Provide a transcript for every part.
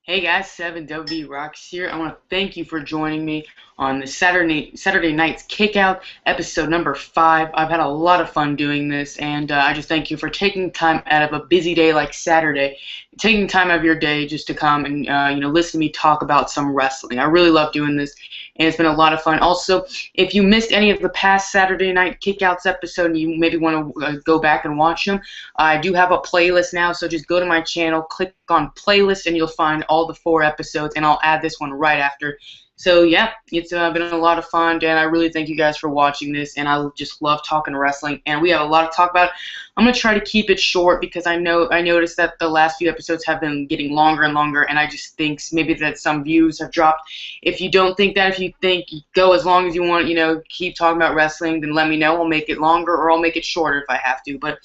Hey guys, 7WB Rocks here. I want to thank you for joining me on the Saturday night's Kickout, episode number 5. I've had a lot of fun doing this, and I just thank you for taking time out of a busy day like Saturday, taking time out of your day just to come and listen to me talk about some wrestling. I really love doing this, and it's been a lot of fun. Also, if you missed any of the past Saturday night Kickouts episode and you maybe want to go back and watch them, I do have a playlist now, so just go to my channel, click on playlist, and you'll find all the 4 episodes, and I'll add this one right after. So yeah, it's been a lot of fun, and I really thank you guys for watching this, and I just love talking wrestling, and we have a lot to talk about. I'm going to try to keep it short because I noticed that the last few episodes have been getting longer and longer, and I just think maybe that some views have dropped. If you don't think that, if you think go as long as you want, keep talking about wrestling, then let me know. I'll make it longer or I'll make it shorter if I have to, but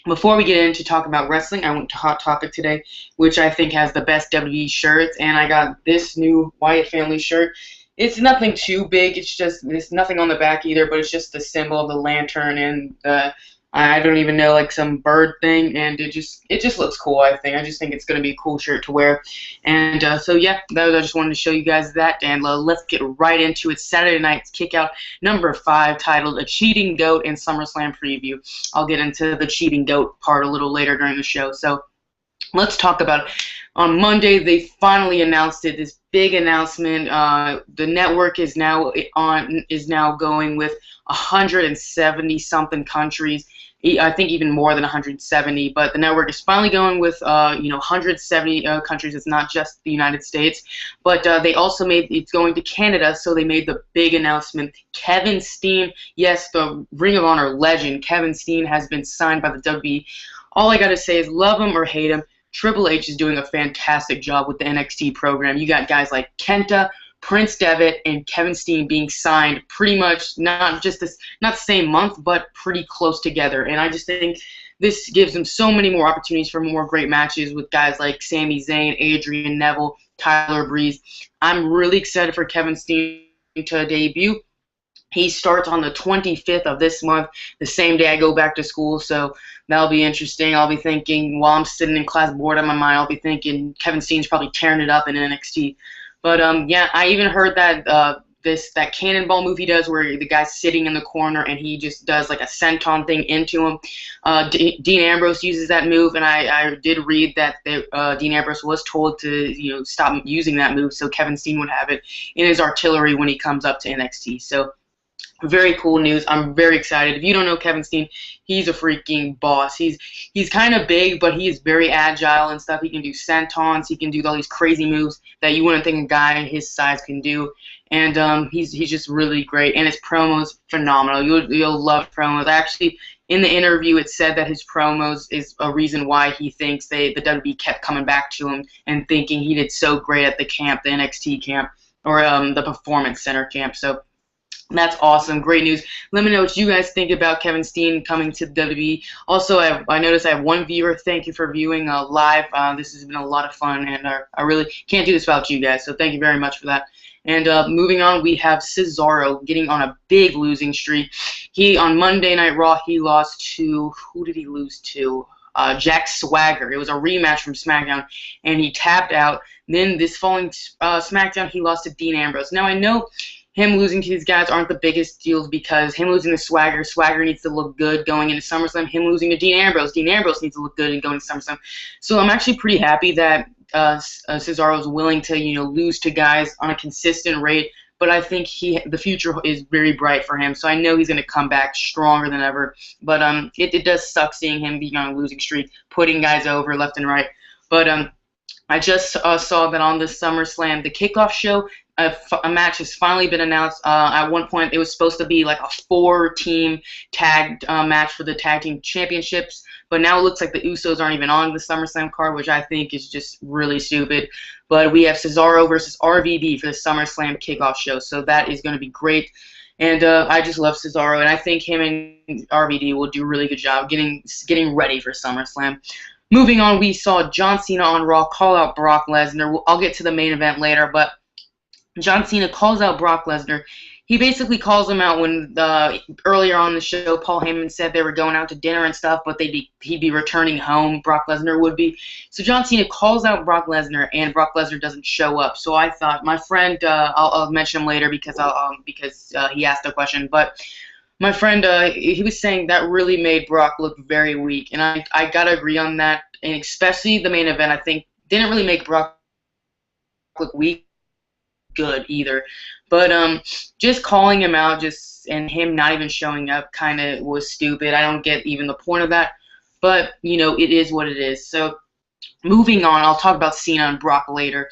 before we get into talk about wrestling, I went to Hot Topic today, which I think has the best WWE shirts, and I got this new Wyatt family shirt. It's nothing too big. There's nothing on the back either, but it's just the symbol of the lantern and I don't even know, like some bird thing, and it just looks cool. I just think it's gonna be a cool shirt to wear, and so yeah, I just wanted to show you guys that, and let's get right into it. Saturday night's Kickout number 5, titled "A Cheating Goat" and SummerSlam Preview. I'll get into the cheating goat part a little later during the show. So let's talk about it. On Monday, they finally announced it. This big announcement. The network is now going with 170 something countries. I think even more than 170, but the network is finally going with 170 countries. It's not just the United States, but they also made it's going to Canada, so they made the big announcement. Kevin Steen, yes, the Ring of Honor legend, Kevin Steen has been signed by the WWE. All I gotta say is love him or hate him, Triple H is doing a fantastic job with the NXT program. You got guys like Kenta, Prince Devitt, and Kevin Steen being signed pretty much not the same month, but pretty close together. And I just think this gives them so many more opportunities for more great matches with guys like Sami Zayn, Adrian Neville, Tyler Breeze. I'm really excited for Kevin Steen to debut. He starts on the 25th of this month, the same day I go back to school, so that'll be interesting. I'll be thinking, while I'm sitting in class bored on my mind, I'll be thinking Kevin Steen's probably tearing it up in NXT. But yeah, I even heard that that cannonball move he does where the guy's sitting in the corner and he just does like a senton thing into him. Dean Ambrose uses that move, and I did read that Dean Ambrose was told to stop using that move so Kevin Steen would have it in his artillery when he comes up to NXT. So very cool news. I'm very excited. If you don't know Kevin Steen, he's a freaking boss. He's kind of big, but he is very agile and stuff. He can do sentons. He can do all these crazy moves that you wouldn't think a guy his size can do. And he's just really great. And his promos, phenomenal. You'll love promos. Actually, in the interview, it said that his promos is a reason why he thinks the WWE kept coming back to him and thinking he did so great at the camp, the NXT camp, or the Performance Center camp. So that's awesome. Great news. Let me know what you guys think about Kevin Steen coming to the WWE. Also, I noticed I have one viewer. Thank you for viewing live. This has been a lot of fun, and I really can't do this without you guys, so thank you very much for that. And moving on, we have Cesaro getting on a big losing streak. On Monday Night Raw, he lost to, who did he lose to? Jack Swagger. It was a rematch from SmackDown, and he tapped out. Then this following SmackDown, he lost to Dean Ambrose. Now, I know him losing to these guys aren't the biggest deals because him losing to Swagger needs to look good going into SummerSlam. Him losing to Dean Ambrose needs to look good and going to SummerSlam. So I'm actually pretty happy that Cesaro is willing to lose to guys on a consistent rate. But I think the future is very bright for him. So I know he's going to come back stronger than ever. But it does suck seeing him be on a losing streak, putting guys over left and right. But I just saw that on the SummerSlam, the kickoff show, a match has finally been announced. At one point, it was supposed to be like a 4-team tag match for the tag team championships, but now it looks like the Usos aren't even on the SummerSlam card, which I think is just really stupid. But we have Cesaro versus RVD for the SummerSlam kickoff show, so that is going to be great. And I just love Cesaro, and I think him and RVD will do a really good job getting ready for SummerSlam. Moving on, we saw John Cena on Raw call out Brock Lesnar. I'll get to the main event later, but John Cena calls out Brock Lesnar. he basically calls him out when earlier on the show Paul Heyman said they were going out to dinner and stuff, but he'd be returning home. Brock Lesnar would be. So John Cena calls out Brock Lesnar, and Brock Lesnar doesn't show up. So I thought my friend, I'll mention him later because he asked a question, but my friend, he was saying that really made Brock look very weak, and I gotta agree on that, and especially the main event. I think didn't really make Brock look weak good either. But just calling him out, and him not even showing up, kind of was stupid. I don't get even the point of that. But it is what it is. So moving on, I'll talk about Cena and Brock later.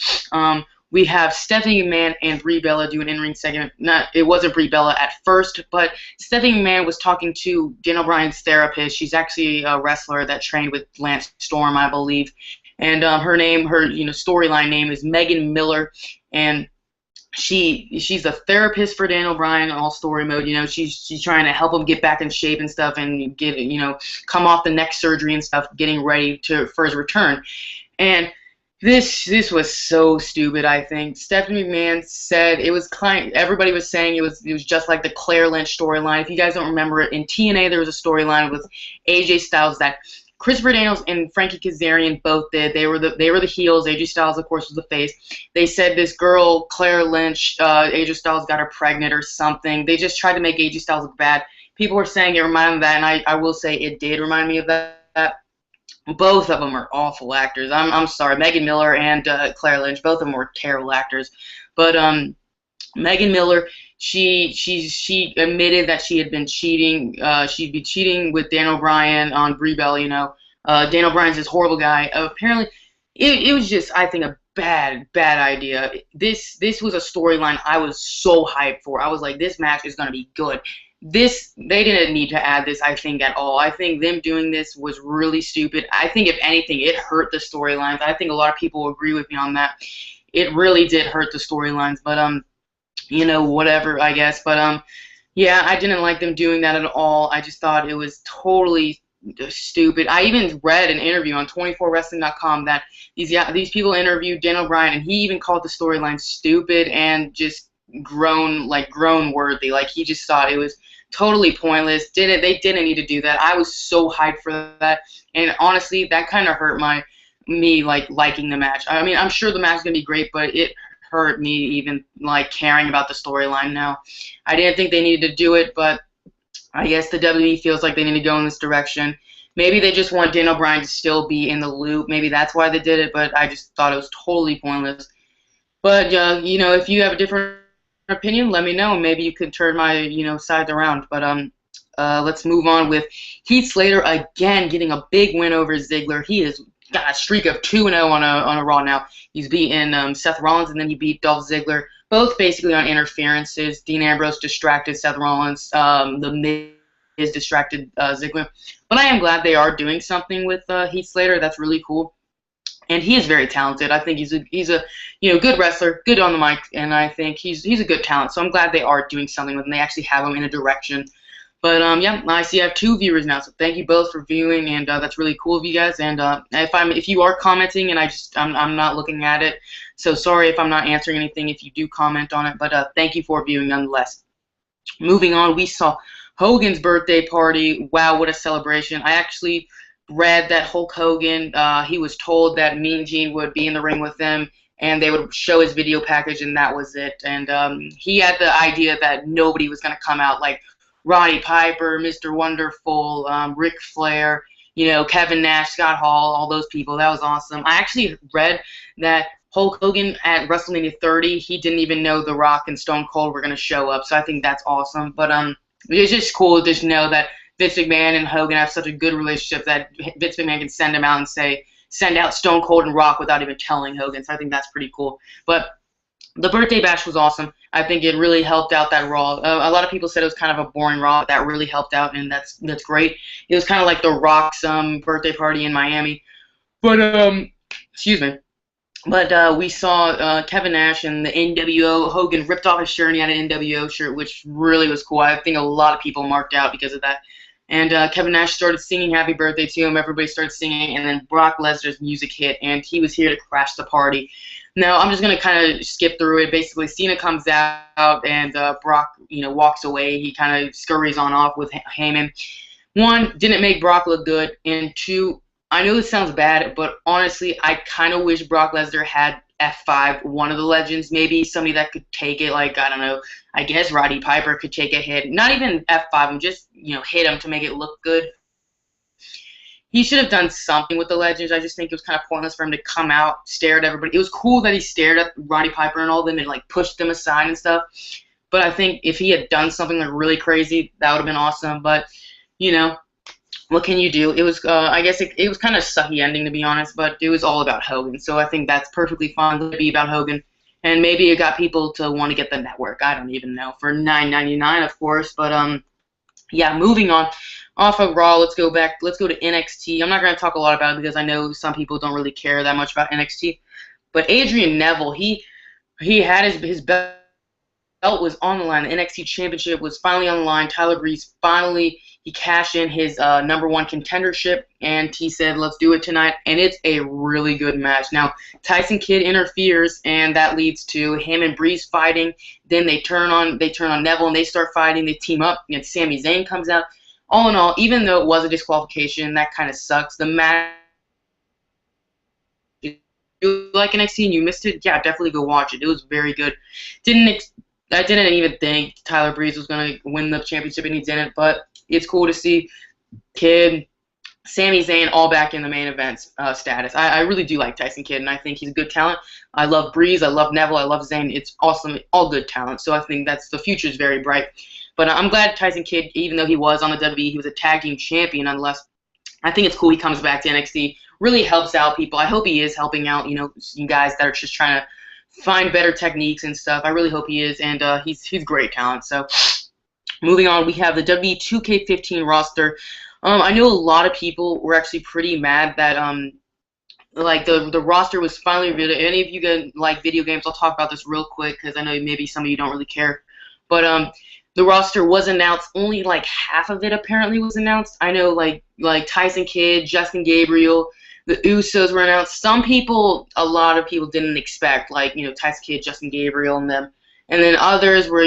We have Stephanie McMahon and Brie Bella do an in-ring segment. It wasn't Brie Bella at first, but Stephanie McMahon was talking to Daniel Bryan's therapist. She's actually a wrestler that trained with Lance Storm, I believe. And her storyline name is Megan Miller, and she's a therapist for Daniel Bryan, all story mode. She's trying to help him get back in shape and stuff, and get come off the neck surgery and stuff, getting ready for his return. And this was so stupid. I think Stephanie McMahon said everybody was saying it was just like the Claire Lynch storyline. If you guys don't remember it, in TNA there was a storyline with AJ Styles that Christopher Daniels and Frankie Kazarian both did. They were the heels. AJ Styles, of course, was the face. They said this girl, Claire Lynch, AJ Styles got her pregnant or something. They just tried to make AJ Styles look bad. People were saying it reminded me of that, and I will say it did remind me of that. Both of them are awful actors. I'm sorry, Megan Miller and Claire Lynch. Both of them were terrible actors. But Megan Miller, she admitted that she had been cheating. She'd be cheating with Daniel Bryan on Brie Bella. Daniel Bryan's this horrible guy. Apparently, it was just, I think, a bad idea. This was a storyline I was so hyped for. I was like, this match is gonna be good. They didn't need to add this, I think, at all. I think them doing this was really stupid. I think, if anything, it hurt the storylines. I think a lot of people will agree with me on that. It really did hurt the storylines, but whatever, I guess. But yeah, I didn't like them doing that at all. I just thought it was totally stupid. I even read an interview on 24wrestling.com that these people interviewed Daniel Bryan, and he even called the storyline stupid and just groan worthy. Like, he just thought it was totally pointless. They didn't need to do that. I was so hyped for that, and honestly, that kind of hurt me liking the match. I mean, I'm sure the match is gonna be great, but it hurt me even caring about the storyline now. I didn't think they needed to do it, but I guess the WWE feels like they need to go in this direction. Maybe they just want Daniel Bryan to still be in the loop. Maybe that's why they did it, but I just thought it was totally pointless. But if you have a different opinion, let me know. Maybe you could turn my sides around. But let's move on with Heath Slater again getting a big win over Ziggler. He has got a streak of 2-0 on a Raw now. He's beaten Seth Rollins, and then he beat Dolph Ziggler, both basically on interferences. Dean Ambrose distracted Seth Rollins. The Miz distracted Ziggler. But I am glad they are doing something with Heath Slater. That's really cool. And he is very talented. I think he's a good wrestler, good on the mic, and I think he's a good talent. So I'm glad they are doing something with him. They actually have him in a direction. But yeah, I see I have 2 viewers now, so thank you both for viewing, and that's really cool of you guys. And if you are commenting and I'm not looking at it, so sorry if I'm not answering anything if you do comment on it. But thank you for viewing nonetheless. Moving on, we saw Hogan's birthday party. Wow, what a celebration! I actually read that Hulk Hogan, he was told that Mean Gene would be in the ring with them, and they would show his video package, and that was it. And he had the idea that nobody was going to come out, like Roddy Piper, Mr. Wonderful, Ric Flair, Kevin Nash, Scott Hall, all those people. That was awesome. I actually read that Hulk Hogan at WrestleMania 30, he didn't even know The Rock and Stone Cold were going to show up, so I think that's awesome. But it's just cool to just know that Vince McMahon and Hogan have such a good relationship that Vince McMahon can send him out and send out Stone Cold and Rock without even telling Hogan, so I think that's pretty cool. But the birthday bash was awesome. I think it really helped out that Raw. A lot of people said it was kind of a boring Raw, but that really helped out, and that's great. It was kind of like The Rock's birthday party in Miami. But, excuse me. But we saw Kevin Nash and the NWO. Hogan ripped off his shirt and he had an NWO shirt, which really was cool. I think a lot of people marked out because of that. And Kevin Nash started singing happy birthday to him. Everybody started singing, and then Brock Lesnar's music hit, and he was here to crash the party. Now, I'm just going to kind of skip through it. Basically, Cena comes out, and Brock, walks away. He kind of scurries on off with Heyman. One, didn't make Brock look good, and two, I know this sounds bad, but honestly, I kind of wish Brock Lesnar had F5, one of the legends, maybe somebody that could take it, like, I don't know, I guess Roddy Piper could take a hit. Not even F5 him, just, hit him to make it look good. He should have done something with the legends. I just think it was kind of pointless for him to come out, stare at everybody. It was cool that he stared at Roddy Piper and all of them and, like, pushed them aside and stuff. But I think if he had done something, like, really crazy, that would have been awesome. But, what can you do? It was, I guess it was kind of a sucky ending, to be honest, but it was all about Hogan. So I think that's perfectly fine to be about Hogan. And maybe it got people to want to get the network. I don't even know. For $9.99, of course. But, yeah, moving on. Off of Raw, let's go to NXT. I'm not going to talk a lot about it because I know some people don't really care that much about NXT. But Adrian Neville, he had his belt was on the line. The NXT Championship was finally on the line. Tyler Breeze he cashed in his #1 contendership, and he said, let's do it tonight, and it's a really good match. Now, Tyson Kidd interferes, and that leads to him and Breeze fighting. Then they turn on Neville, and they start fighting. They team up, and Sami Zayn comes out. All in all, even though it was a disqualification, that kind of sucks. The match, if you like NXT and you missed it, yeah, definitely go watch it. It was very good. I didn't even think Tyler Breeze was going to win the championship, and he didn't, but it's cool to see Kidd, Sami Zayn all back in the main event status. I really do like Tyson Kidd, and I think he's a good talent. I love Breeze, I love Neville, I love Zayn. It's awesome, all good talent, so I think the future is very bright. But I'm glad Tyson Kidd, even though he was on the WWE, he was a tag team champion nonetheless. I think it's cool he comes back to NXT, really helps out people. I hope he is helping out, you guys that are just trying to find better techniques and stuff. I really hope he is, and he's great talent. So moving on, we have the WWE 2K15 roster. I know a lot of people were actually pretty mad that like the roster was finally revealed. Any of you that like video games, I'll talk about this real quick because I know maybe some of you don't really care. But the roster was announced. Only like half of it apparently was announced. I know like Tyson Kidd, Justin Gabriel, the Usos were announced. Some people, a lot of people didn't expect, like, Tyson Kidd, Justin Gabriel, and them. And then others were,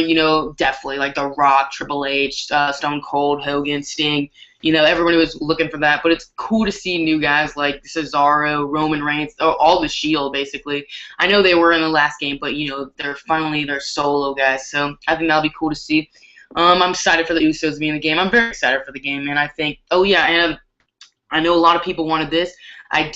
definitely, like The Rock, Triple H, Stone Cold, Hogan, Sting. Everybody was looking for that. But it's cool to see new guys like Cesaro, Roman Reigns, all the Shield, basically. I know they were in the last game, but, they're solo guys. So I think that'll be cool to see. I'm excited for the Usos to be in the game. I'm very excited for the game, and I think, and I know a lot of people wanted this. I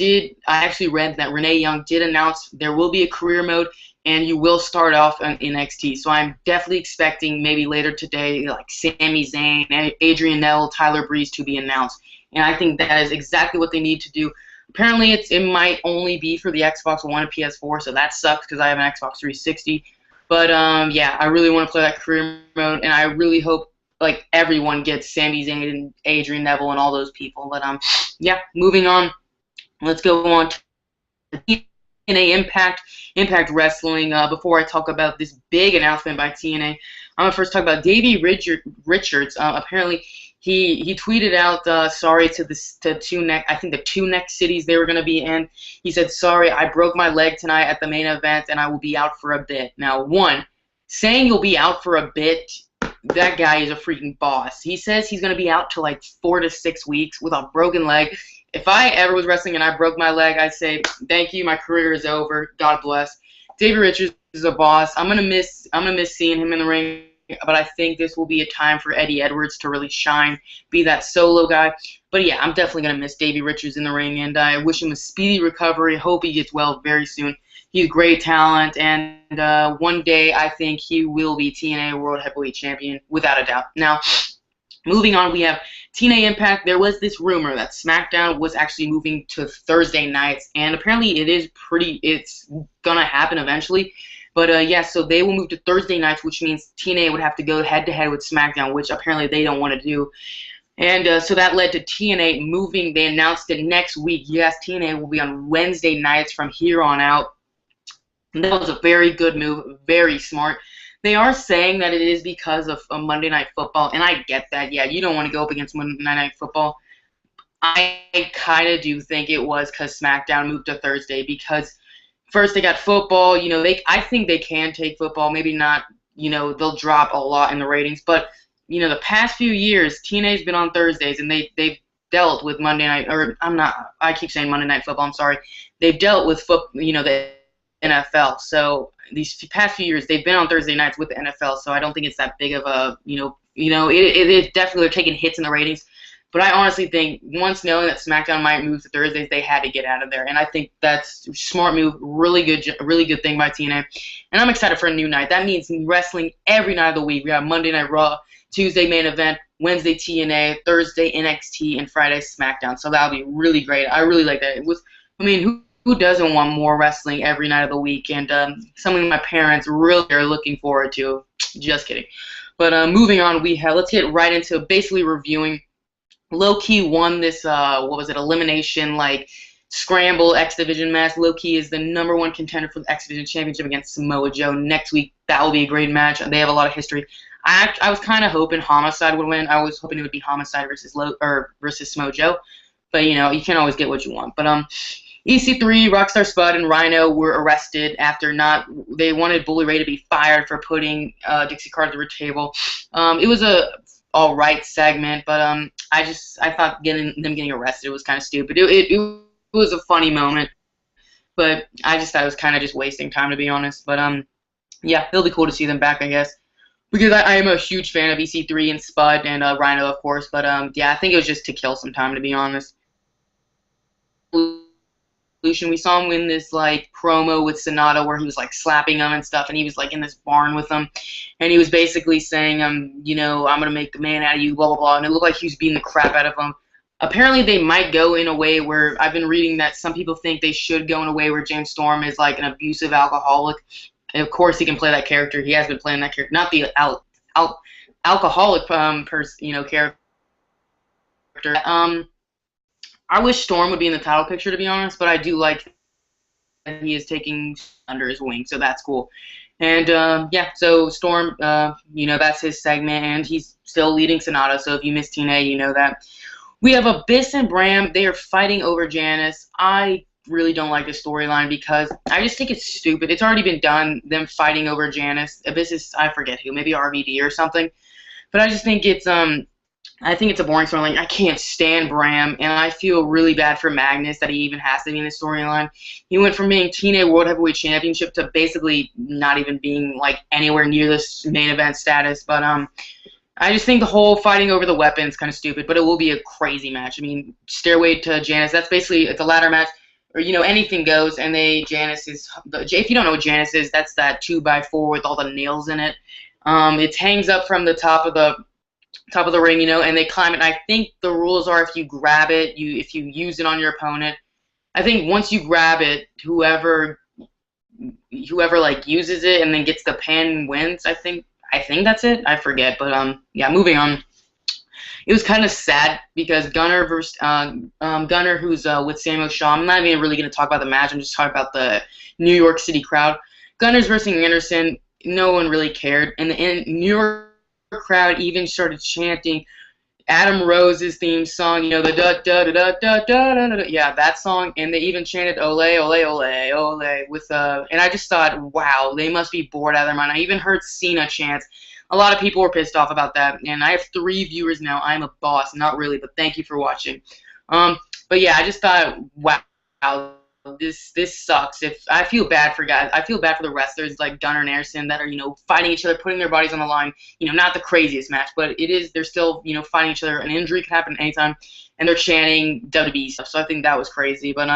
actually read that Renee Young did announce there will be a career mode, and you will start off in NXT. So I'm definitely expecting maybe later today, like Sami Zayn, Adrian Neville, Tyler Breeze to be announced. And I think that is exactly what they need to do. Apparently, it might only be for the Xbox One and PS4, so that sucks because I have an Xbox 360. But, yeah, I really want to play that career mode, and I really hope, like, everyone gets Sami Zayn and Adrian Neville and all those people. But, yeah, moving on. Let's go on to TNA Impact Wrestling. Before I talk about this big announcement by TNA, I'm going to first talk about Davey Richards. Apparently, he tweeted out sorry to the two next cities they were going to be in. He said, sorry, I broke my leg tonight at the main event, and I will be out for a bit. Now, saying you'll be out for a bit, that guy is a freaking boss. He says he's going to be out to like 4 to 6 weeks with a broken leg. If I ever was wrestling and I broke my leg, I'd say, thank you, my career is over. God bless. Davey Richards is a boss. I'm gonna miss seeing him in the ring, but I think this will be a time for Eddie Edwards to really shine, be that solo guy. But yeah, I'm definitely gonna miss Davey Richards in the ring, and I wish him a speedy recovery. Hope he gets well very soon. He's great talent, and one day I think he will be TNA World Heavyweight Champion without a doubt. Now, moving on, we have TNA Impact. There was this rumor that SmackDown was actually moving to Thursday nights, and apparently it's gonna happen eventually. But yeah, so they will move to Thursday nights, which means TNA would have to go head-to-head with SmackDown, which apparently they don't want to do. And so that led to TNA moving. They announced it next week. Yes, TNA will be on Wednesday nights from here on out. And that was a very good move, very smart. They are saying that it is because of Monday Night Football, and I get that. Yeah, you don't want to go up against Monday Night Football. I kind of do think it was because SmackDown moved to Thursday because first they got football. I think they can take football. Maybe not. They'll drop a lot in the ratings, but the past few years, TNA's been on Thursdays, and they've dealt with Monday night. Or I keep saying Monday Night Football. I'm sorry. They've dealt with the NFL. So these past few years, they've been on Thursday nights with the NFL. So I don't think it's that big of a it definitely are taking hits in the ratings. But I honestly think once knowing that SmackDown might move to Thursdays, they had to get out of there, and I think that's a smart move, really good thing by TNA. And I'm excited for a new night. That means wrestling every night of the week. We have Monday Night Raw, Tuesday main event, Wednesday TNA, Thursday NXT, and Friday SmackDown. So that'll be really great. I really like that. Who doesn't want more wrestling every night of the week? And something my parents really are looking forward to. Just kidding. But moving on, let's get right into basically reviewing. Low-Key won this, elimination, scramble X Division match. Low-Key is the #1 contender for the X Division Championship against Samoa Joe next week. That will be a great match. They have a lot of history. I was kind of hoping Homicide would win. I was hoping it would be Homicide versus Samoa Joe. But, you can't always get what you want. But, EC3, Rockstar Spud, and Rhino were arrested after they wanted Bully Ray to be fired for putting Dixie Carter through a table. It was a all right segment, but I thought them getting arrested was kind of stupid. It was a funny moment, but I just thought it was kind of just wasting time, to be honest. But yeah, it'll be cool to see them back, I guess, because I am a huge fan of EC3 and Spud and Rhino, of course. But yeah, I think it was just to kill some time, to be honest. We saw him win this promo with Sonata where he was slapping him and stuff, and he was in this barn with him, and he was basically saying I'm gonna make a man out of you, blah blah blah, and it looked like he was beating the crap out of him. Apparently they might go in a way where I've been reading that some people think they should go in a way where James Storm is an abusive alcoholic. And of course he can play that character. He has been playing that character, not the alcoholic character. I wish Storm would be in the title picture, to be honest, but I do like that he is taking under his wing, so that's cool. And, yeah, so Storm, that's his segment, and he's still leading Sonata, so if you miss TNA, you know that. We have Abyss and Bram. They are fighting over Janice. I really don't like this storyline because I just think it's stupid. It's already been done, them fighting over Janice. Abyss is, I forget who, maybe RVD or something. But I just think it's a boring storyline. I can't stand Bram, and I feel really bad for Magnus that he even has to be in this storyline. He went from being TNA World Heavyweight Championship to basically not even being anywhere near this main event status. But I just think the whole fighting over the weapon is kind of stupid. But it will be a crazy match. I mean, Stairway to Janice. That's basically it's a ladder match, or anything goes. And Janice is. If you don't know what Janice is, that's that 2x4 with all the nails in it. It hangs up from the top of the ring, and they climb it. And I think the rules are if you grab it, if you use it on your opponent, I think once you grab it, whoever uses it and then gets the pin wins. I think that's it. I forget, but yeah, moving on. It was kind of sad because Gunner versus Gunner, who's with Samuel Shaw. I'm not even really going to talk about the match. I'm just talking about the New York City crowd. Gunner's versus Anderson. No one really cared, and the New York crowd even started chanting Adam Rose's theme song, the da da da da da da da, yeah, that song, and they even chanted ole ole ole ole with and I just thought, wow, they must be bored out of their mind. I even heard Cena chant. A lot of people were pissed off about that, and I have 3 viewers now. I'm a boss, not really, but thank you for watching. But yeah, I just thought, wow, this sucks. I feel bad for guys. I feel bad for the wrestlers like Gunner and Anderson that are, fighting each other, putting their bodies on the line. Not the craziest match, but they're still, fighting each other. An injury can happen anytime, and they're chanting WWE stuff. So I think that was crazy. But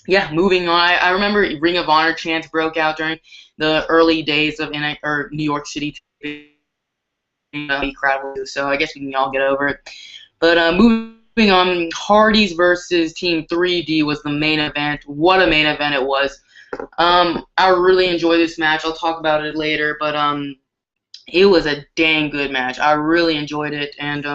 yeah, moving on. I remember Ring of Honor chants broke out during the early days of New York City crowd. So I guess we can all get over it. But moving on, Hardys versus Team 3D was the main event. What a main event it was. I really enjoyed this match. I'll talk about it later, but it was a dang good match. I really enjoyed it, and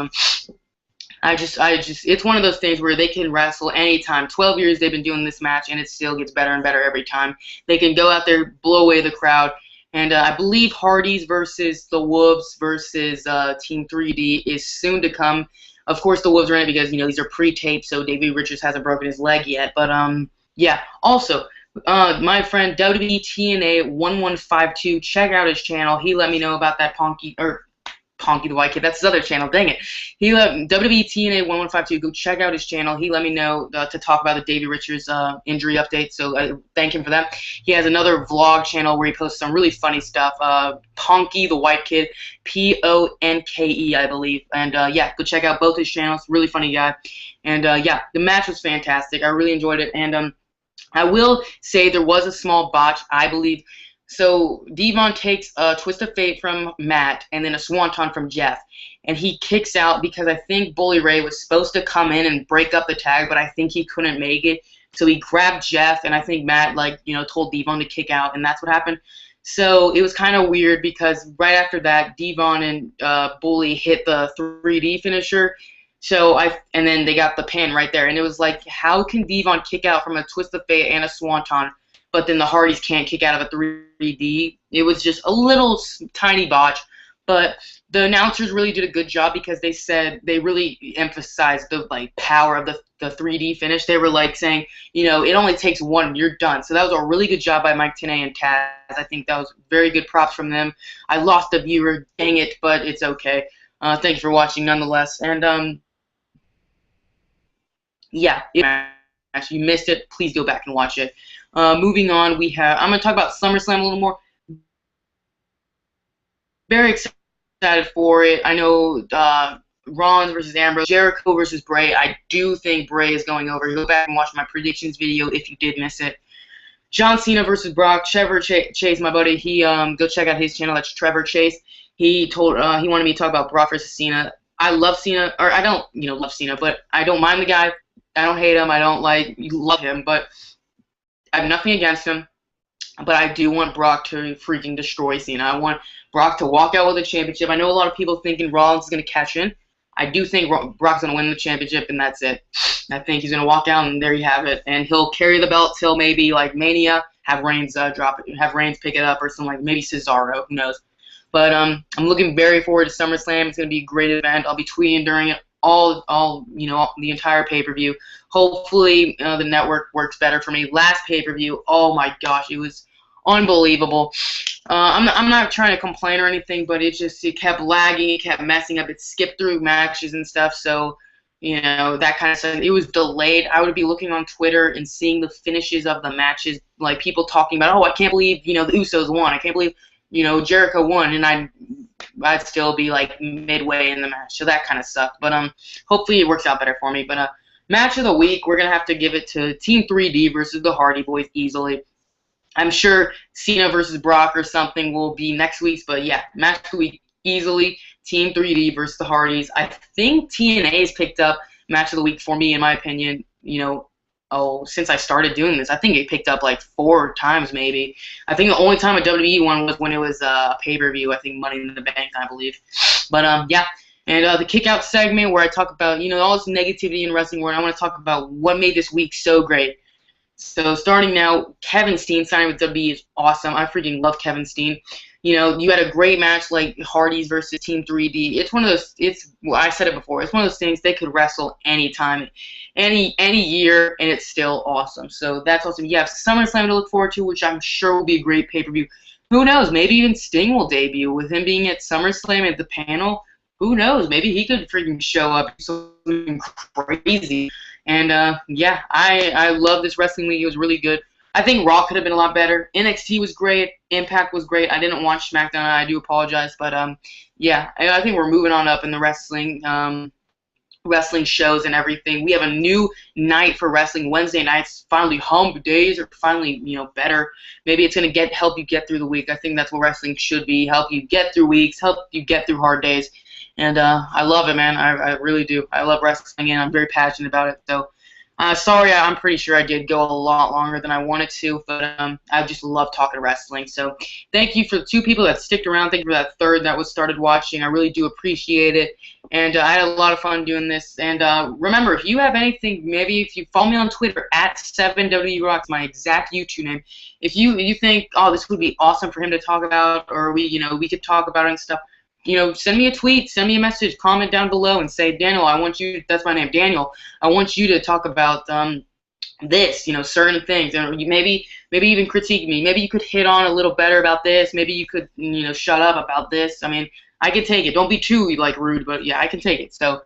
it's one of those things where they can wrestle anytime. 12 years they've been doing this match, and it still gets better and better every time. They can go out there, blow away the crowd, And I believe Hardy's versus the Wolves versus Team 3D is soon to come. Of course, the Wolves are in it because, these are pre-taped, so Davey Richards hasn't broken his leg yet. But, yeah. Also, my friend WWTNA 1152, check out his channel. He let me know about that Ponky the White Kid. That's his other channel. Dang it. He let WWTNA 1152. Go check out his channel. He let me know to talk about the Davey Richards injury update. So I thank him for that. He has another vlog channel where he posts some really funny stuff. Ponky the White Kid, Ponke, I believe. And yeah, go check out both his channels. Really funny guy. And yeah, the match was fantastic. I really enjoyed it. And I will say there was a small botch, I believe. So Devon takes a twist of fate from Matt and then a swanton from Jeff. And he kicks out because I think Bully Ray was supposed to come in and break up the tag, but I think he couldn't make it. So he grabbed Jeff, and I think Matt, told Devon to kick out, and that's what happened. So it was kind of weird because right after that, Devon and Bully hit the 3D finisher. And then they got the pin right there. And it was like, how can Devon kick out from a twist of fate and a swanton, but then the Hardys can't kick out of a 3D? It was just a little tiny botch. But the announcers really did a good job because they said they really emphasized the power of the 3D finish. They were saying, it only takes one, you're done. So that was a really good job by Mike Tenay and Taz. I think that was very good props from them. I lost a viewer, dang it, but it's okay. Thank you for watching nonetheless. And yeah, if you missed it, please go back and watch it. Moving on, I'm going to talk about SummerSlam a little more. Very excited for it. I know Rollins versus Ambrose, Jericho versus Bray. I do think Bray is going over. Go back and watch my predictions video if you did miss it. John Cena versus Brock. Trevor Chase, my buddy, he go check out his channel. That's Trevor Chase. He wanted me to talk about Brock versus Cena. I love Cena, or I don't love Cena, but I don't mind the guy. I don't hate him. I don't love him, but I have nothing against him. But I do want Brock to freaking destroy Cena. I want Brock to walk out with the championship. I know a lot of people thinking Rollins is going to cash in. I do think Brock's going to win the championship, and that's it. I think he's going to walk out, and there you have it. And he'll carry the belt till maybe Mania, have Reigns drop it, have Reigns pick it up, or something maybe Cesaro. Who knows? But I'm looking very forward to SummerSlam. It's going to be a great event. I'll be tweeting during it the entire pay-per-view. Hopefully the network works better for me. Last pay-per-view, oh my gosh, it was unbelievable. I'm not trying to complain or anything, but it kept lagging, it kept messing up, it skipped through matches and stuff, so that kind of stuff. It was delayed. I would be looking on Twitter and seeing the finishes of the matches, people talking about, oh, I can't believe the Usos won, I can't believe Jericho won, and I'd still be midway in the match, so that kind of sucked. But hopefully it works out better for me. But match of the week, we're gonna have to give it to Team 3D versus the Hardy Boys easily. I'm sure Cena versus Brock or something will be next week's, but yeah, match of the week easily Team 3D versus the Hardys. I think TNA has picked up match of the week for me, in my opinion. Since I started doing this, I think it picked up 4 times maybe. I think the only time a WWE one was when it was a pay-per-view. I think Money in the Bank, I believe. But yeah, and the kick-out segment where I talk about all this negativity in wrestling world. I want to talk about what made this week so great. So starting now, Kevin Steen signing with WWE is awesome. I freaking love Kevin Steen. You had a great match like Hardys versus Team 3D. It's one of those. I said it before. It's one of those things they could wrestle anytime, any year, and it's still awesome. So that's awesome. You have SummerSlam to look forward to, which I'm sure will be a great pay-per-view. Who knows? Maybe even Sting will debut with him being at SummerSlam at the panel. Who knows? Maybe he could freaking show up, something crazy. And yeah, I love this wrestling league. It was really good. I think Raw could have been a lot better. NXT was great. Impact was great. I didn't watch SmackDown. I do apologize, but yeah, I think we're moving on up in the wrestling shows and everything. We have a new night for wrestling. Wednesday nights, finally hump days are finally better. Maybe it's gonna help you get through the week. I think that's what wrestling should be. Help you get through weeks. Help you get through hard days. And I love it, man. I really do. I love wrestling, and I'm very passionate about it. So Sorry, I'm pretty sure I did go a lot longer than I wanted to, but I just love talking wrestling. So thank you for the two people that sticked around. Thank you for that third that was started watching. I really do appreciate it. And I had a lot of fun doing this. And remember, if you have anything, maybe if you follow me on Twitter at 7WRocks, my exact YouTube name. If you think, oh, this would be awesome for him to talk about, or we could talk about it and stuff. Send me a tweet, send me a message, comment down below, and say, Daniel, I want you. That's my name, Daniel. I want you to talk about this, certain things, and maybe even critique me. Maybe you could hit on a little better about this. Maybe you could, shut up about this. I mean, I can take it. Don't be too rude, but yeah, I can take it. So,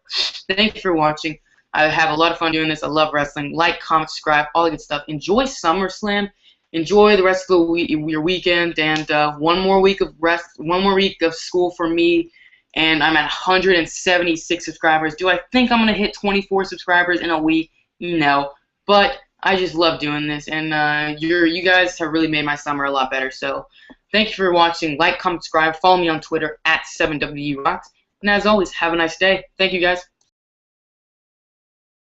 thank you for watching. I have a lot of fun doing this. I love wrestling. Like, comment, subscribe, all the good stuff. Enjoy SummerSlam. Enjoy the rest of your weekend, and one more week of rest, one more week of school for me, and I'm at 176 subscribers. Do I think I'm going to hit 24 subscribers in a week? No, but I just love doing this, and you guys have really made my summer a lot better, so thank you for watching. Like, comment, subscribe, follow me on Twitter at 7WRocks, and as always, have a nice day. Thank you, guys.